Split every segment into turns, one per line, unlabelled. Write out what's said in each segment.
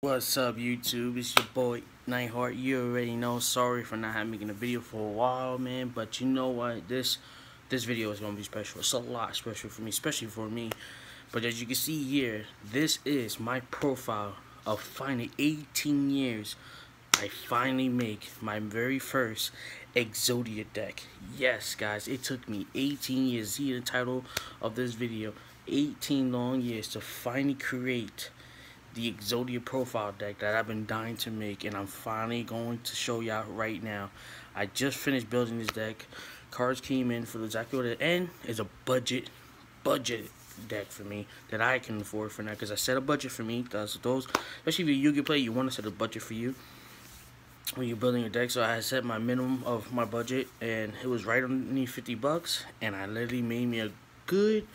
What's up, YouTube? It's your boy Nightheart. You already know. Sorry for not making a video for a while, man. But you know what? This video is gonna be special. It's a lot special for me, especially for me. But as you can see here, this is my profile of finally 18 years. I finally make my very first Exodia deck. Yes, guys, it took me 18 years. See the title of this video: 18 long years to finally create the Exodia profile deck that I've been dying to make, and I'm finally going to show y'all right now. I just finished building this deck. Cards came in for exactly what it and is a budget deck for me that I can afford for now, because I set a budget for me. Those especially if you're a Yu-Gi player, you want to set a budget for you when you're building a deck. So I set my minimum of my budget, and it was right underneath 50 bucks, and I literally made me a good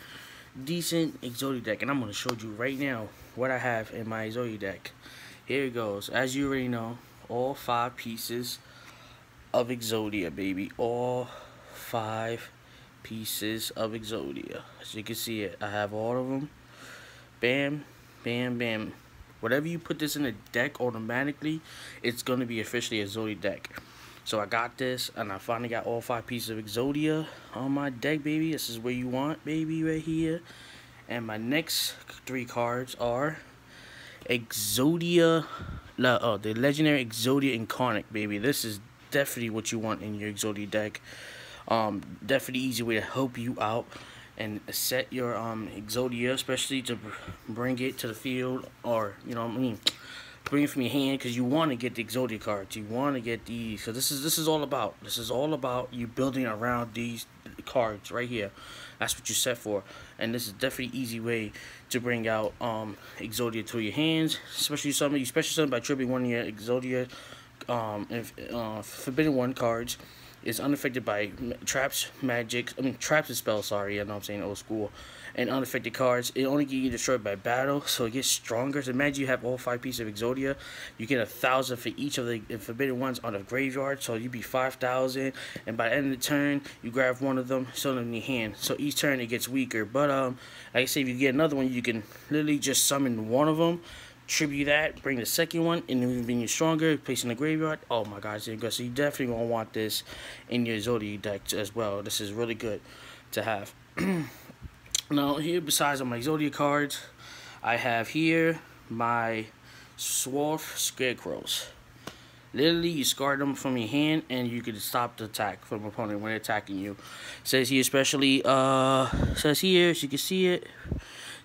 decent Exodia deck, and I'm going to show you right now what I have in my Exodia deck. Here it goes. As you already know, all 5 pieces of Exodia, baby. All 5 pieces of Exodia. As you can see it, I have all of them. Bam, bam, bam. Whatever you put this in a deck automatically, it's going to be officially a Exodia deck. So I got this, and I finally got all 5 pieces of Exodia on my deck, baby. This is where you want, baby, right here. And my next 3 cards are Exodia, the legendary Exodia Incarnate, baby. This is definitely what you want in your Exodia deck. Definitely easy way to help you out and set your Exodia, especially to bring it to the field, or you know what I mean, bring it from your hand, because you want to get the Exodia cards. You want to get these. So this is all about. This is all about you building around these cards right here. That's what you set for. And this is definitely easy way to bring out Exodia to your hands. Especially something by tripping one of your Exodia Forbidden One cards. Is unaffected by traps, traps and spells, sorry, I know I'm saying old school, and unaffected cards. It only get you destroyed by battle, so it gets stronger. So imagine you have all 5 pieces of Exodia, you get 1,000 for each of the Forbidden Ones on the graveyard, so you'd be 5,000, and by the end of the turn, you grab one of them, summon them in your hand. So each turn it gets weaker, but like I say, if you get another one, you can literally just summon one of them, tribute that, bring the second one, and then being you stronger, place in the graveyard. Oh my gosh, so you definitely gonna want this in your Exodia deck as well. This is really good to have. Now here, besides on my Exodia cards, I have here my Swarf Scarecrows. Literally, you scar them from your hand, and you can stop the attack from an opponent when they're attacking you. It says here, especially, says here, as you can see it,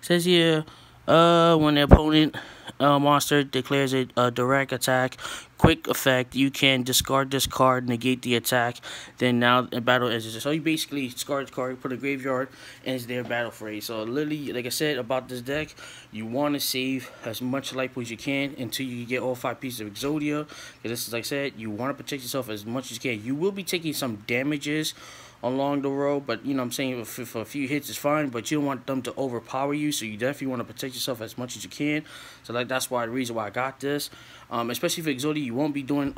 says here, when the opponent monster declares a direct attack, quick effect, you can discard this card, negate the attack, then now in battle ends. So you basically discard the card, put a graveyard, and it's their battle phrase. So literally, like I said about this deck, you want to save as much life points as you can until you get all 5 pieces of Exodia. This is, like I said, you want to protect yourself as much as you can. You will be taking some damages along the road, but you know what I'm saying, for a few hits is fine, but you don't want them to overpower you, so you definitely want to protect yourself as much as you can. So like, that's why the reason why I got this, especially for Exodia, you won't be doing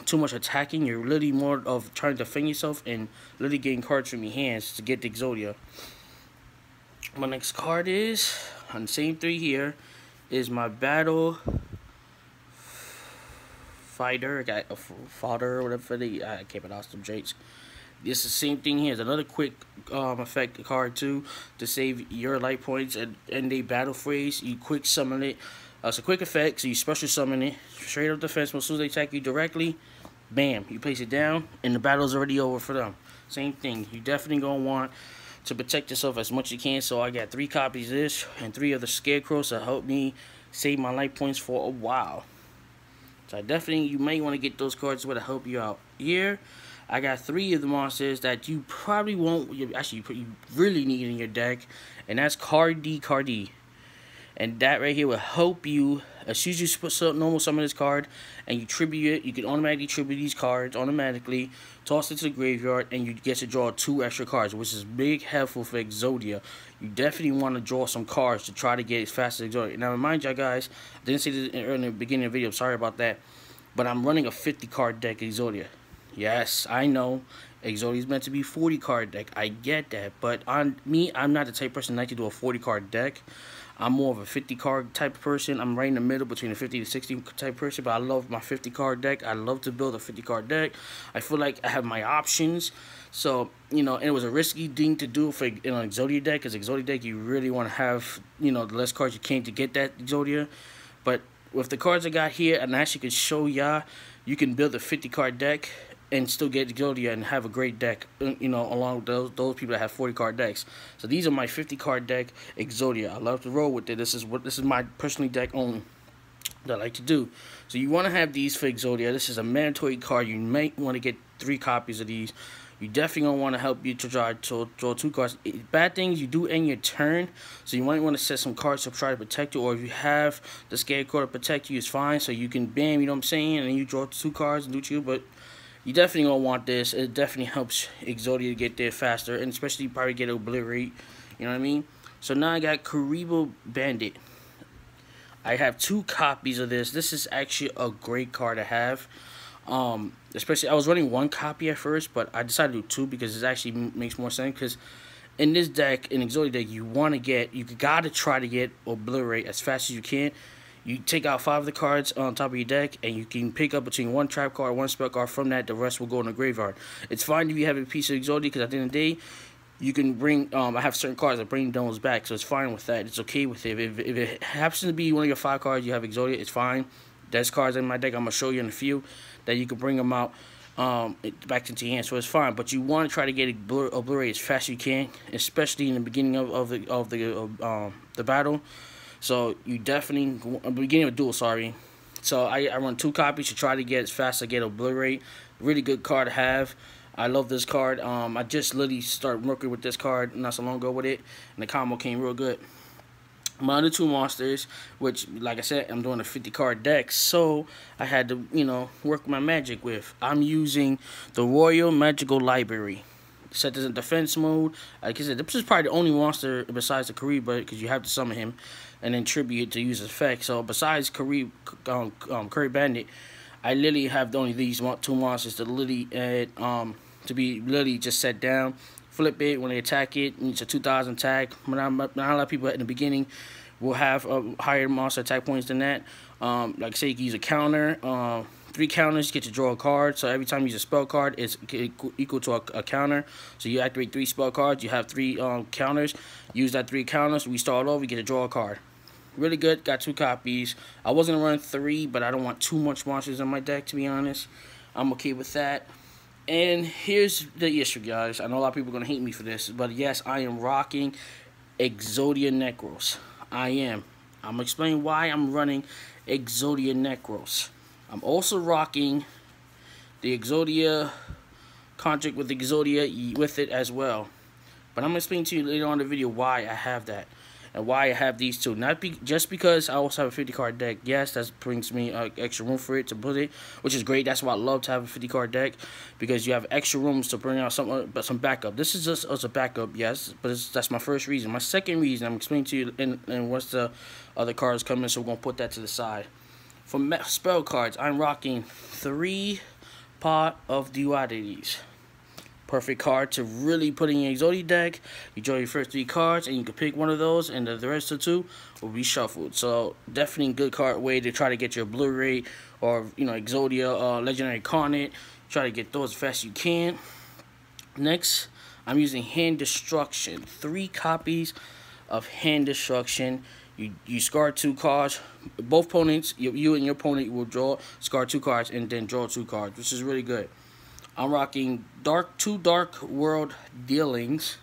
too much attacking. You're literally more of trying to defend yourself and literally getting cards from your hands to get the Exodia. My next card is on the same 3 here is my Battle Fighter. I got a fodder or whatever I can't pronounce them traits. It's the same thing here. It's another quick effect card too, to save your light points and a battle phrase. You quick summon it. It's a quick effect, so you special summon it. Straight up defense. As soon as they attack you directly, bam, you place it down, and the battle's already over for them. Same thing. You definitely gonna want to protect yourself as much as you can. So I got 3 copies of this and 3 of the Scarecrows to help me save my light points for a while. So you may want to get those cards to help you out. Here, I got 3 of the monsters that you probably won't, you really need in your deck, and that's Cardi. And that right here will help you. As soon as you put normal summon this card and you tribute it, you can automatically tribute these cards automatically, toss it to the graveyard, and you get to draw 2 extra cards, which is big helpful for Exodia. You definitely want to draw some cards to try to get as fast as Exodia. Now remind y'all guys, I didn't say this in the beginning of the video, sorry about that, but I'm running a 50 card deck Exodia. Yes, I know Exodia is meant to be 40 card deck. I get that, but on me, I'm not the type of person that like to do a 40 card deck. I'm more of a 50 card type of person. I'm right in the middle between a 50 to 60 type person, but I love my 50 card deck. I love to build a 50 card deck. I feel like I have my options. So, you know, and it was a risky thing to do for an exodia deck, because exodia deck, you really want to have, you know, the less cards you can to get that exodia. But with the cards I got here, and I actually can show y'all, you can build a 50 card deck and still get exodia and have a great deck, you know, along with those people that have 40 card decks. So these are my 50 card deck exodia. I love to roll with it. This is my personally deck only that I like to do. So you want to have these for exodia. This is a mandatory card. You might want to get 3 copies of these. You definitely gonna want to help you to draw 2 cards. Bad things you do end your turn, so you might want to set some cards to try to protect you, or if you have the scarecrow to protect you, it's fine. So you can bam, you know what I'm saying, and then you draw 2 cards and do you. But you definitely gonna want this. It definitely helps exodia to get there faster, and especially probably get obliterate. You know what I mean? So now I got Karibo Bandit. I have 2 copies of this. This is actually a great card to have. Especially I was running 1 copy at first, but I decided to do 2 because it actually makes more sense. Because in this deck, in exodia deck, you gotta try to get obliterate as fast as you can. You take out 5 of the cards on top of your deck, and you can pick up between 1 trap card, 1 spell card. From that, the rest will go in the graveyard. It's fine if you have a piece of exodia, because at the end of the day, you can bring, I have certain cards that bring those back, so it's fine with that. It's okay with it. If it happens to be one of your 5 cards you have exodia, it's fine. There's cards in my deck, I'm going to show you in a few, that you can bring them out back into your hand, so it's fine. But you want to try to get obliterated as fast as you can, especially in the beginning of the battle. So you definitely, beginning of duel, sorry. So I run 2 copies to try to get as fast as I get obliterate. Really good card to have. I love this card. I just literally started working with this card not so long ago with it, and the combo came real good. My other 2 monsters, which, like I said, I'm doing a 50 card deck, so I had to, you know, work my magic with. I'm using the Royal Magical Library. Set this in defense mode. Like I said, this is probably the only monster besides the Kariba, because you have to summon him and then tribute to use his effect. So besides Curry Bandit, I literally have only these 2 monsters to literally to be literally just set down. Flip it when they attack it. It's a 2,000 attack. Not a lot of people in the beginning will have higher monster attack points than that. Like I say, you can use a counter. 3 counters get to draw a card. So every time you use a spell card, it's equal to a counter. So you activate 3 spell cards. You have 3 counters. Use that 3 counters. We start over. You get to draw a card. Really good. Got 2 copies. I was gonna run 3, but I don't want too much monsters in my deck, to be honest. I'm okay with that. And here's the issue, guys. I know a lot of people are going to hate me for this, but yes, I am rocking Exodia Necros. I am. I'm going to explain why I'm running Exodia Necros. I'm also rocking the Exodia contract with Exodia with it as well. But I'm going to explain to you later on in the video why I have that. And why I have these 2. Just because I also have a 50 card deck. Yes, that brings me extra room for it to put it, which is great. That's why I love to have a 50 card deck, because you have extra rooms to bring out some backup. This is just as a backup, yes, but that's my first reason. My second reason, I'm explaining to you, and once the other cards come in, so we're going to put that to the side. For spell cards, I'm rocking 3 Pot of Dualities. Perfect card to really put in your exodia deck. You draw your first 3 cards, and you can pick one of those, and the rest of 2 will be shuffled. So definitely a good card way to try to get your Blu-ray or, you know, exodia legendary carnet. Try to get those as fast as you can. Next, I'm using Hand Destruction. 3 copies of Hand Destruction. You scar 2 cards. Both opponents, you and your opponent will scar 2 cards and then draw 2 cards, which is really good. I'm rocking 2 Dark World Dealings.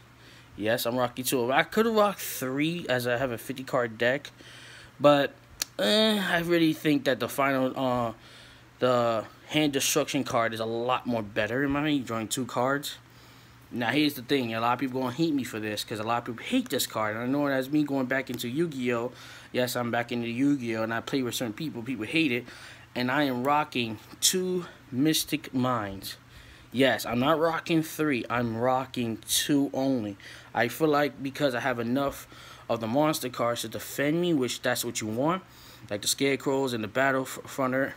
Yes, I'm rocking 2. I could have rocked 3 as I have a 50 card deck, but I really think that the final the Hand Destruction card is a lot more better in my opinion. Drawing 2 cards. Now here's the thing, a lot of people gonna hate me for this, because a lot of people hate this card. And I know it as me going back into Yu-Gi-Oh. Yes, I'm back into Yu-Gi-Oh, and I play with certain people. People hate it, and I am rocking 2 Mystic Minds. Yes, I'm not rocking 3. I'm rocking 2 only. I feel like because I have enough of the monster cards to defend me, which that's what you want, like the scarecrows and the battle fronter,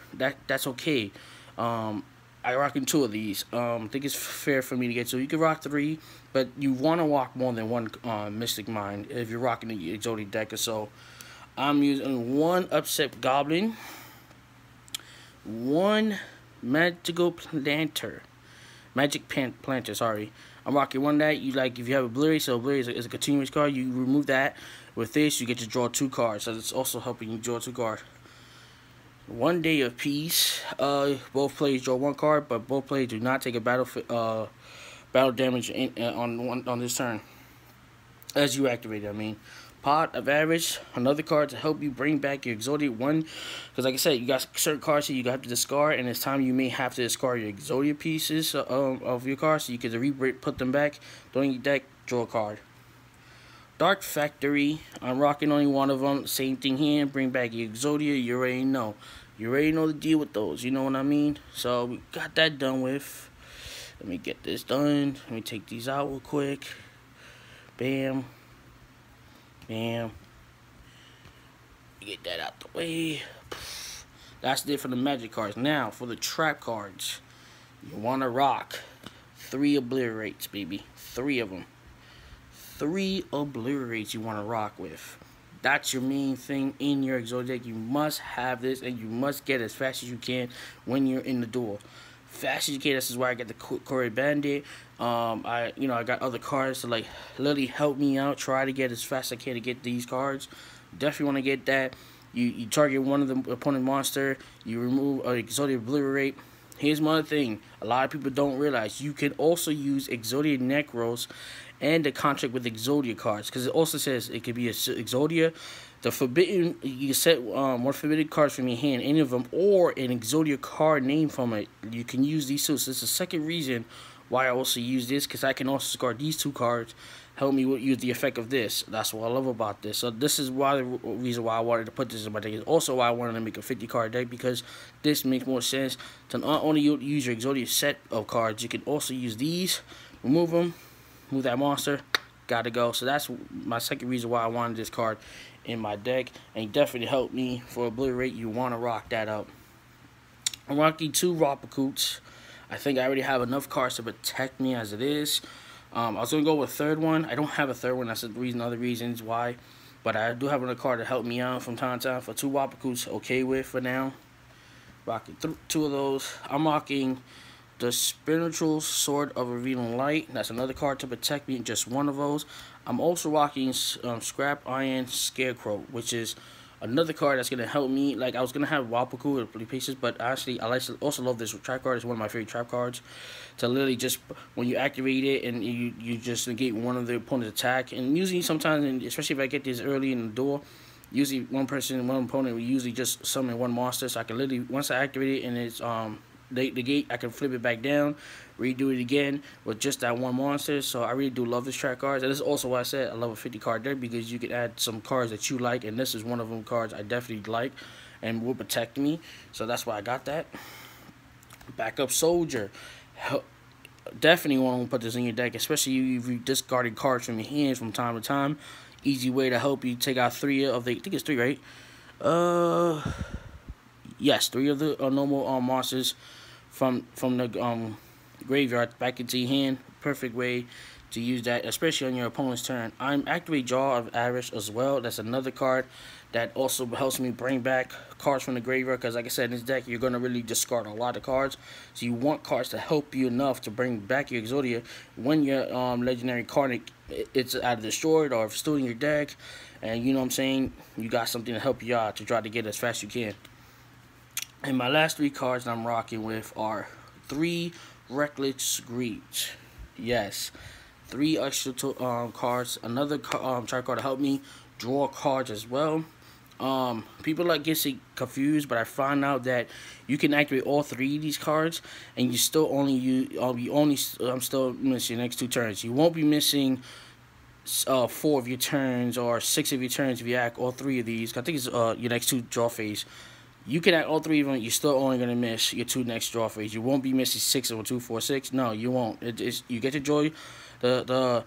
that's okay. I I rocking 2 of these. I think it's fair for me to get 2. You can rock 3, but you want to rock more than 1 Mystic Mind if you're rocking the exodia deck or so. I'm using 1 Upset Goblin, 1 Magical Planter. Magic Planter, sorry. I'm rocking 1 that you like. If you have a Blurry, so Blurry is a continuous card, you remove that. With this, you get to draw 2 cards, so it's also helping you draw 2 cards. 1 Day of Peace. Both players draw 1 card, but both players do not take a battle damage on this turn. As you activate it, I mean. Pot of Average, another card to help you bring back your Exodia 1. Because like I said, you got certain cards here you have to discard, and it's time you may have to discard your Exodia pieces of your cards, so you can put them back. During your deck, draw a card. Dark Factory, I'm rocking only 1 of them. Same thing here, bring back your Exodia. You already know. You already know the deal with those, you know what I mean? So we got that done with. Let me get this done. Let me take these out real quick. Bam. Bam. Get that out the way. That's it for the magic cards. Now, for the trap cards. You want to rock 3 Obliterates, baby. 3 of them. 3 Obliterates you want to rock with. That's your main thing in your Exodia deck. You must have this, and you must get as fast as you can when you're in the duel. Fast as you can. This is why I get the Corey Bandit. I got other cards to like literally help me out. Try to get as fast as I can to get these cards. Definitely want to get that. You target one of the opponent monster. You remove Exodia Obliterate. Here's one other thing. A lot of people don't realize you can also use Exodia Necros and the contract with Exodia cards, because it also says it could be a Exodia, the forbidden. You can set 1 forbidden cards from your hand, any of them, or an Exodia card name from it. You can use these 2. So it's the second reason why I also use this, because I can also discard these 2 cards. Help me use the effect of this. That's what I love about this. So this is why the reason why I wanted to put this in my deck. Is also why I wanted to make a 50 card deck, because this makes more sense to not only use your Exodia set of cards, you can also use these, remove them, move that monster, gotta go. So that's my second reason why I wanted this card in my deck, and it definitely helped me for Obliterate. You want to rock that up. I'm rocking 2 Rapakoots. I think I already have enough cards to protect me as it is. I was going to go with a 3rd one. I don't have a 3rd one. That's the reason, other reasons why. But I do have another card to help me out from time to time. For 2 Rapakoots, okay with for now. Rocking 2 of those. I'm rocking the Spiritual Sword of Revealing Light. That's another card to protect me. Just 1 of those. I'm also rocking Scrap Iron Scarecrow, which is another card that's going to help me. Like, I was going to have Wapaku or pieces, but actually, I also love this trap card. It's one of my favorite trap cards. To literally just, when you activate it and you just negate one of the opponent's attack. And usually, sometimes, and especially if I get this early in the duel, usually one opponent will usually just summon 1 monster. So I can literally, once I activate it and it's the gate, I can flip it back down, redo it again with just that 1 monster. So I really do love this trap cards, and this is also why I said I love a 50 card deck, because you can add some cards that you like, and this is one of them cards I definitely like and will protect me. So that's why I got that. Backup Soldier. Definitely want to put this in your deck, especially if you discarded cards from your hands from time to time. Easy way to help you take out 3 of the, I think it's 3, right? Yes, 3 of the normal monsters from the graveyard back into your hand. Perfect way to use that, especially on your opponent's turn. I'm activate Jaw of Average as well. That's another card that also helps me bring back cards from the graveyard, because like I said, in this deck you're going to really discard a lot of cards, so you want cards to help you enough to bring back your Exodia when your legendary card it's either destroyed or if it's still in your deck, and you know what I'm saying, you got something to help you out to try to get as fast as you can. And my last 3 cards I'm rocking with are 3 Reckless Greed. Yes, 3 extra cards. Another trap card to help me draw cards as well. People like get confused, but I found out that you can activate all 3 of these cards, and you still only I'm still missing your next 2 turns. You won't be missing 4 of your turns or 6 of your turns if you act all 3 of these. I think it's your next 2 draw phase. You can act all 3 of them. You're still only gonna miss your 2 next draw phase. You won't be missing 6 or 2, 4, 6. No, you won't. You get to draw the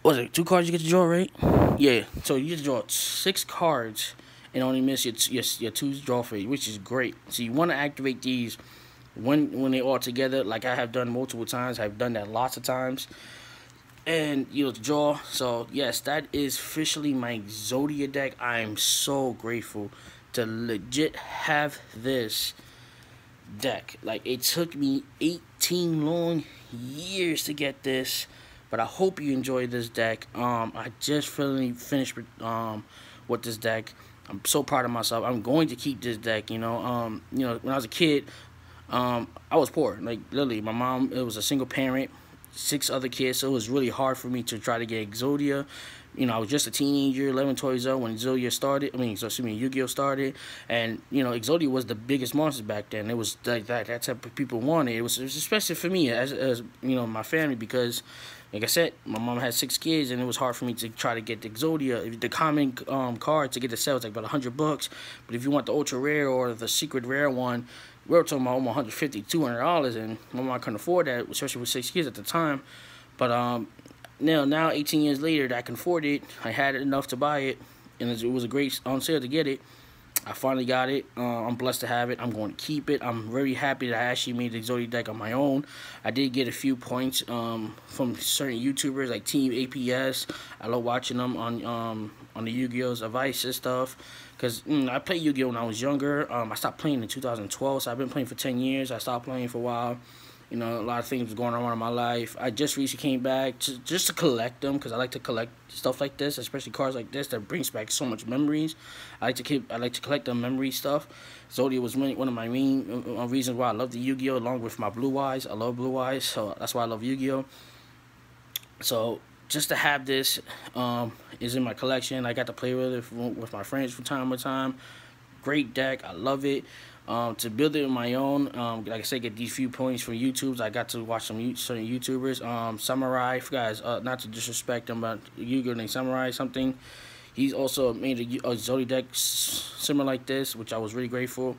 what is it? 2 cards you get to draw, right? Yeah. So you get to draw 6 cards and only miss your 2 draw phase, which is great. So you want to activate these when they all together, like I have done multiple times. I've done that lots of times. And the draw. So yes, that is officially my Exodia deck. I am so grateful to legit have this deck. Like, it took me 18 long years to get this, but I hope you enjoy this deck. I just really finished with this deck. I'm so proud of myself. I'm going to keep this deck. When I was a kid, I was poor. Like, literally, my mom, it was a single parent, 6 other kids, so it was really hard for me to try to get Exodia. I was just a teenager, 11, 12 years old when Exodia started. Yu-Gi-Oh started, and Exodia was the biggest monster back then. It was like that. That's what people wanted. It was especially for me as my family, because, like I said, my mom had 6 kids, and it was hard for me to try to get the Exodia. The common card to get the set was like about $100, but if you want the ultra rare or the secret rare one, we were talking about almost $150, $200, and my mom couldn't afford that, especially with 6 kids at the time. But now 18 years later, I can afford it. I had enough to buy it, and it was a great on sale to get it. I finally got it. I'm blessed to have it. I'm going to keep it. I'm very happy that I actually made the Exodia deck on my own. I did get a few points from certain YouTubers like Team APS. I love watching them on the Yu-Gi-Oh's advice and stuff. Because I played Yu-Gi-Oh when I was younger. I stopped playing in 2012, so I've been playing for 10 years. I stopped playing for a while. A lot of things was going on in my life. I just recently came back just to collect them, because I like to collect stuff like this, especially cards like this that brings back so much memories. I like to collect the memory stuff. Exodia was one of my main reasons why I love the Yu-Gi-Oh, along with my blue eyes. I love blue eyes, so that's why I love Yu-Gi-Oh. So just to have this is in my collection. I got to play with it with my friends from time to time. Great deck. I love it. To build it on my own, like I said, get these few points from YouTube. I got to watch certain YouTubers. Samurai, guys, not to disrespect him, but Yu-Gi-Oh named Samurai something. He's also made a Exodia deck similar like this, which I was really grateful.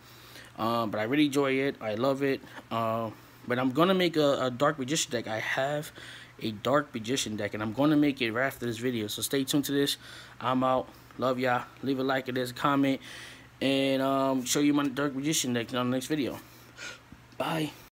But I really enjoy it. I love it. But I'm gonna make a Dark Magician deck. I have a Dark Magician deck, and I'm gonna make it right after this video. So stay tuned to this. I'm out. Love y'all. Leave a like if there's a comment, and show you my Dark Magician deck on the next video. Bye.